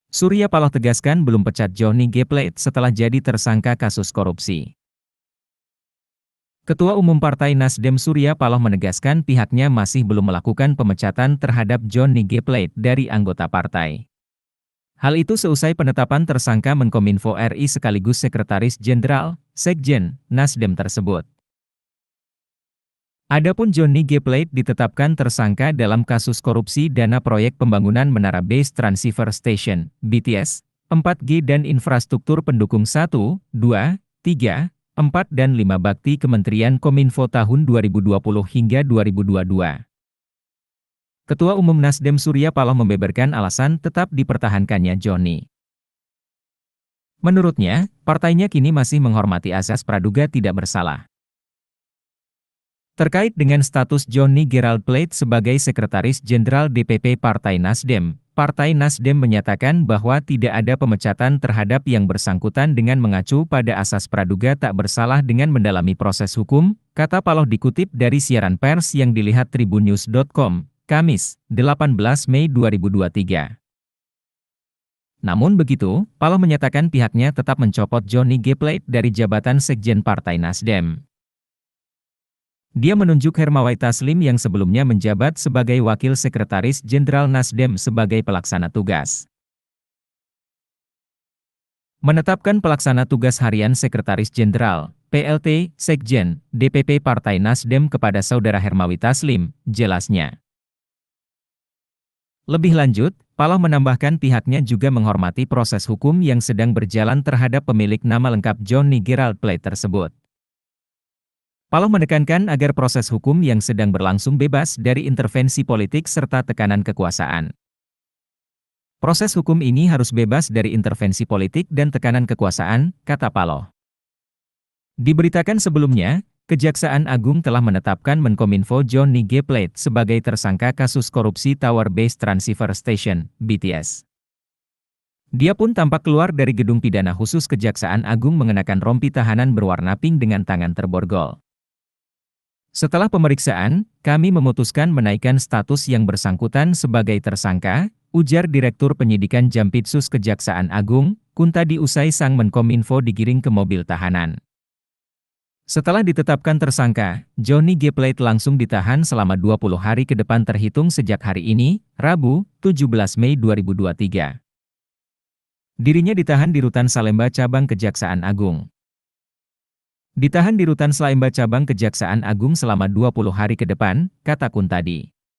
Surya Paloh tegaskan belum pecat Johnny G. Plate setelah jadi tersangka kasus korupsi. Ketua Umum Partai Nasdem Surya Paloh menegaskan pihaknya masih belum melakukan pemecatan terhadap Johnny G. Plate dari anggota partai. Hal itu seusai penetapan tersangka Menkominfo RI sekaligus Sekretaris Jenderal, Sekjen, Nasdem tersebut. Adapun Johnny G. Plate ditetapkan tersangka dalam kasus korupsi dana proyek pembangunan Menara Base Transceiver Station, BTS, 4G dan infrastruktur pendukung 1, 2, 3, 4 dan 5 bakti Kementerian Kominfo tahun 2020 hingga 2022. Ketua Umum Nasdem Surya Paloh membeberkan alasan tetap dipertahankannya Johnny. Menurutnya, partainya kini masih menghormati asas praduga tidak bersalah. Terkait dengan status Johnny Gerald Plate sebagai Sekretaris Jenderal DPP Partai Nasdem menyatakan bahwa tidak ada pemecatan terhadap yang bersangkutan dengan mengacu pada asas praduga tak bersalah dengan mendalami proses hukum, kata Paloh dikutip dari siaran pers yang dilihat tribunnews.com, Kamis, 18 Mei 2023. Namun begitu, Paloh menyatakan pihaknya tetap mencopot Johnny G. Plate dari jabatan Sekjen Partai Nasdem. Dia menunjuk Hermawati Taslim yang sebelumnya menjabat sebagai Wakil Sekretaris Jenderal Nasdem sebagai pelaksana tugas. Menetapkan pelaksana tugas harian Sekretaris Jenderal, PLT, Sekjen, DPP Partai Nasdem kepada Saudara Hermawati Taslim, jelasnya. Lebih lanjut, Paloh menambahkan pihaknya juga menghormati proses hukum yang sedang berjalan terhadap pemilik nama lengkap Johnny Gerald Plate tersebut. Paloh menekankan agar proses hukum yang sedang berlangsung bebas dari intervensi politik serta tekanan kekuasaan. Proses hukum ini harus bebas dari intervensi politik dan tekanan kekuasaan, kata Paloh. Diberitakan sebelumnya, Kejaksaan Agung telah menetapkan Menkominfo Johnny G. Plate sebagai tersangka kasus korupsi Tower Base Transceiver Station, BTS. Dia pun tampak keluar dari gedung pidana khusus Kejaksaan Agung mengenakan rompi tahanan berwarna pink dengan tangan terborgol. Setelah pemeriksaan, kami memutuskan menaikkan status yang bersangkutan sebagai tersangka, ujar Direktur Penyidikan Jampitsus Kejaksaan Agung, Kuntadi usai sang Menkominfo digiring ke mobil tahanan. Setelah ditetapkan tersangka, Johnny G. Plate langsung ditahan selama 20 hari ke depan terhitung sejak hari ini, Rabu, 17 Mei 2023. Dirinya ditahan di Rutan Salemba Cabang Kejaksaan Agung. Ditahan di Rutan Salemba Cabang Kejaksaan Agung selama 20 hari ke depan, kata Kuntadi.